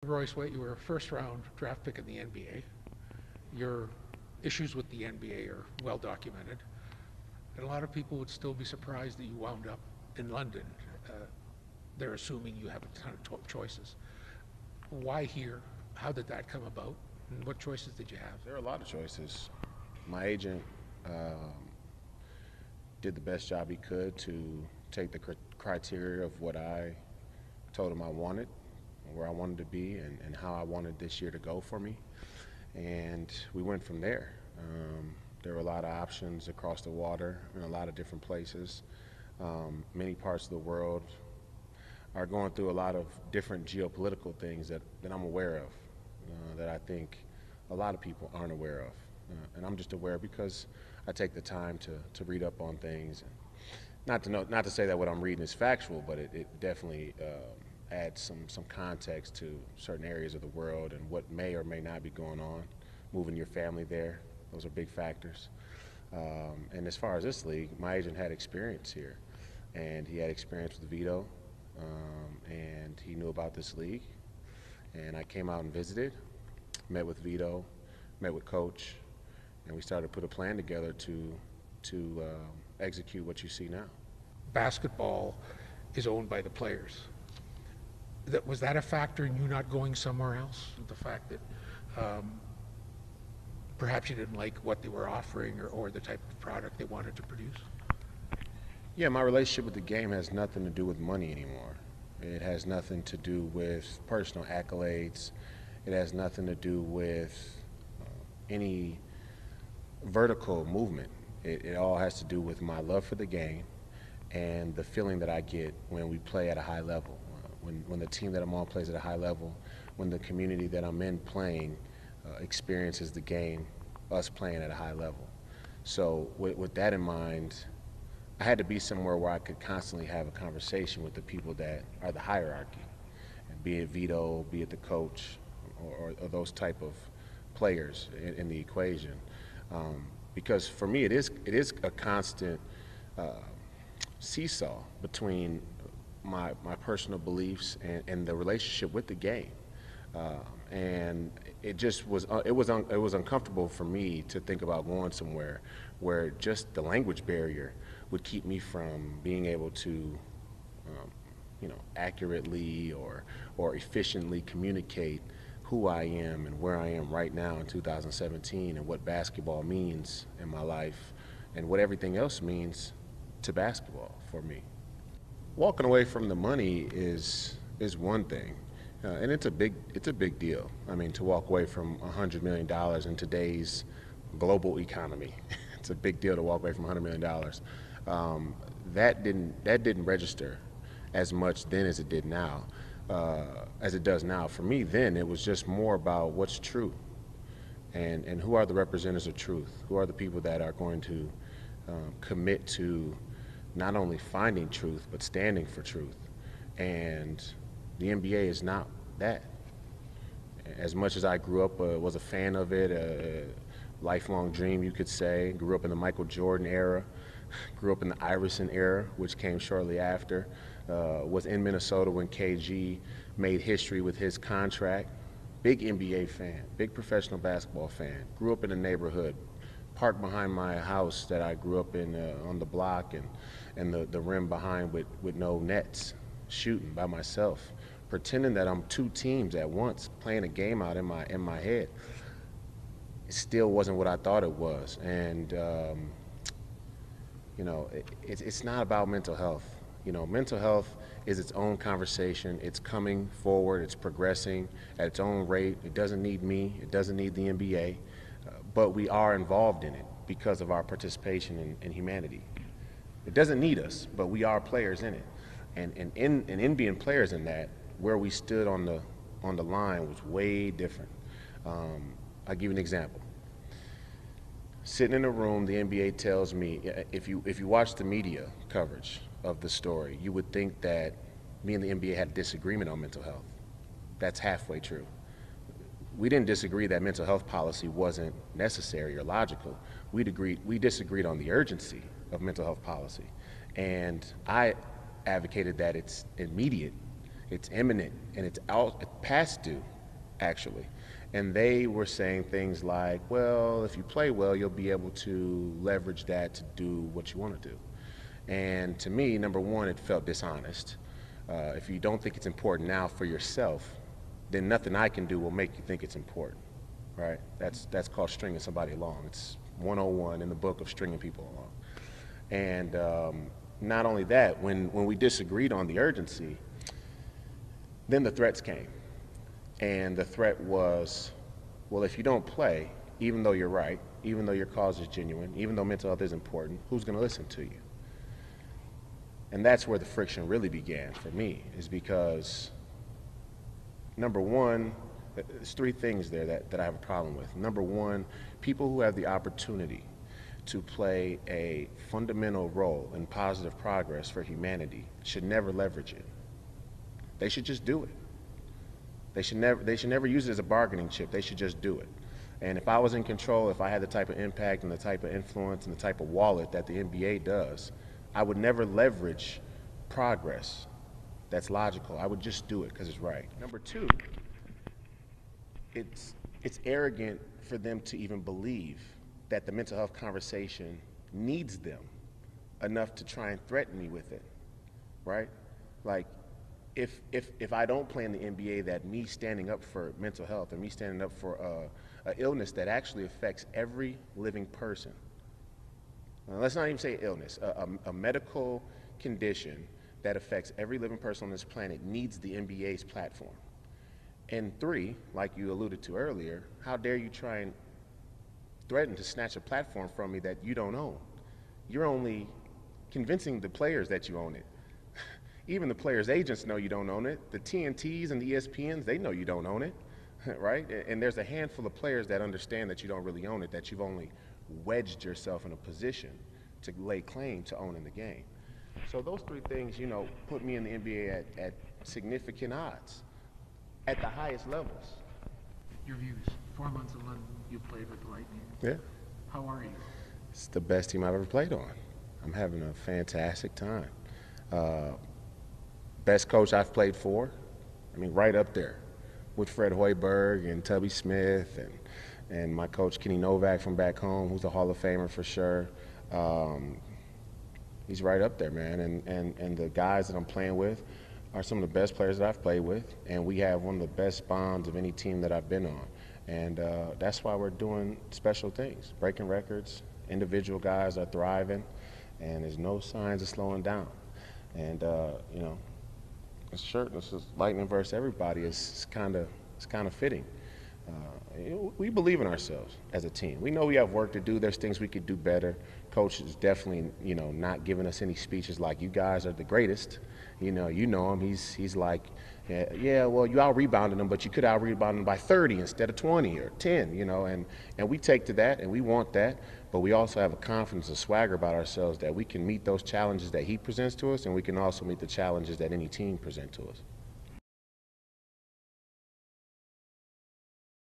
Royce White, you were a first-round draft pick in the NBA. Your issues with the NBA are well documented, and a lot of people would still be surprised that you wound up in London. They're assuming you have a ton of choices. Why here? How did that come about? And what choices did you have? There are a lot of choices. My agent did the best job he could to take the criteria of what I told him I wanted, where I wanted to be, and how I wanted this year to go for me. And we went from there. There were a lot of options across the water in a lot of different places. Many parts of the world are going through a lot of different geopolitical things that I'm aware of, that I think a lot of people aren't aware of. And I'm just aware because I take the time to read up on things. Not to say that what I'm reading is factual, but it definitely adds some context to certain areas of the world and what may or may not be going on. Moving your family there, those are big factors. And as far as this league, my agent had experience here, and he had experience with Vito, and he knew about this league. And I came out and visited, met with Vito, met with Coach, and we started to put a plan together to execute what you see now. Basketball is owned by the players. Was that a factor in you not going somewhere else? The fact that perhaps you didn't like what they were offering or the type of product they wanted to produce? Yeah, my relationship with the game has nothing to do with money anymore. It has nothing to do with personal accolades. It has nothing to do with any vertical movement. It all has to do with my love for the game and the feeling that I get when we play at a high level. When the team that I'm on plays at a high level, when the community that I'm in playing experiences the game, us playing at a high level. So with that in mind, I had to be somewhere where I could constantly have a conversation with the people that are the hierarchy, and be it Vito, be it the coach, or those type of players in the equation. Because for me, it is a constant seesaw between my personal beliefs and the relationship with the game. And it just was uncomfortable for me to think about going somewhere where just the language barrier would keep me from being able to accurately or efficiently communicate who I am and where I am right now in 2017 and what basketball means in my life and what everything else means to basketball for me. Walking away from the money is one thing, and it's a big deal. I mean, to walk away from $100 million in today's global economy, it's a big deal to walk away from $100 million. That didn't register as much then as it did now, as it does now. For me, then it was just more about what's true, and who are the representatives of truth, who are the people that are going to commit to not only finding truth, but standing for truth. And the NBA is not that. As much as I grew up, was a fan of it, a lifelong dream, you could say, grew up in the Michael Jordan era, grew up in the Iverson era, which came shortly after, was in Minnesota when KG made history with his contract. Big NBA fan, big professional basketball fan, grew up in the neighborhood, parked behind my house that I grew up in on the block, and the rim behind with no nets, shooting by myself, pretending that I'm two teams at once, playing a game out in my head. It still wasn't what I thought it was, and it's not about mental health. Mental health is its own conversation. It's coming forward. It's progressing at its own rate. It doesn't need me. It doesn't need the NBA. But we are involved in it because of our participation in humanity. It doesn't need us, but we are players in it. And in being players in that, where we stood on the line was way different. I'll give you an example. Sitting in a room, the NBA tells me, if you watch the media coverage of the story, you would think that me and the NBA had a disagreement on mental health. That's halfway true. We didn't disagree that mental health policy wasn't necessary or logical. We disagreed on the urgency of mental health policy. And I advocated that it's immediate, it's imminent, and it's past due. actually. And they were saying things like, well, if you play well, you'll be able to leverage that to do what you want to do. And to me, number one, it felt dishonest. If you don't think it's important now for yourself, then nothing I can do will make you think it's important, right? That's called stringing somebody along. It's 101 in the book of stringing people along. And not only that, when we disagreed on the urgency, then the threats came. And the threat was, well, if you don't play, even though you're right, even though your cause is genuine, even though mental health is important, who's going to listen to you? And that's where the friction really began for me, is because, number one, there's three things there that I have a problem with. Number one, people who have the opportunity to play a fundamental role in positive progress for humanity should never leverage it. They should just do it. They should never use it as a bargaining chip. They should just do it. And if I was in control, if I had the type of impact and the type of influence and the type of wallet that the NBA does, I would never leverage progress that's logical. I would just do it because it's right. Number two, it's arrogant for them to even believe that the mental health conversation needs them enough to try and threaten me with it, right? Like, if I don't play in the NBA, that me standing up for mental health and me standing up for an illness that actually affects every living person. Let's not even say illness, a medical condition that affects every living person on this planet needs the NBA's platform. And three, like you alluded to earlier, how dare you try and threaten to snatch a platform from me that you don't own? You're only convincing the players that you own it. Even the players' agents know you don't own it. The TNTs and the ESPNs, they know you don't own it, right? And there's a handful of players that understand that you don't really own it, that you've only wedged yourself in a position to lay claim to owning the game. So those three things, you know, put me in the NBA at significant odds, at the highest levels. Your views. 4 months in London, you played with the Lightning. Yeah. How are you? It's the best team I've ever played on. I'm having a fantastic time. Best coach I've played for, I mean, right up there with Fred Hoiberg and Tubby Smith and my coach Kenny Novak from back home, who's a Hall of Famer for sure. He's right up there, man. And the guys that I'm playing with are some of the best players that I've played with, and we have one of the best bonds of any team that I've been on. And that's why we're doing special things, breaking records. Individual guys are thriving, and there's no signs of slowing down. And you know, this shirt, this is Lightning versus everybody. It's kind of fitting. We believe in ourselves as a team. We know we have work to do. There's things we could do better. Coach is definitely, you know, not giving us any speeches like, you guys are the greatest. You know him. He's like, yeah, well, you out-rebounded him, but you could out-rebound him by 30 instead of 20 or 10, you know, and we take to that, and we want that, but we also have a confidence and swagger about ourselves that we can meet those challenges that he presents to us, and we can also meet the challenges that any team present to us.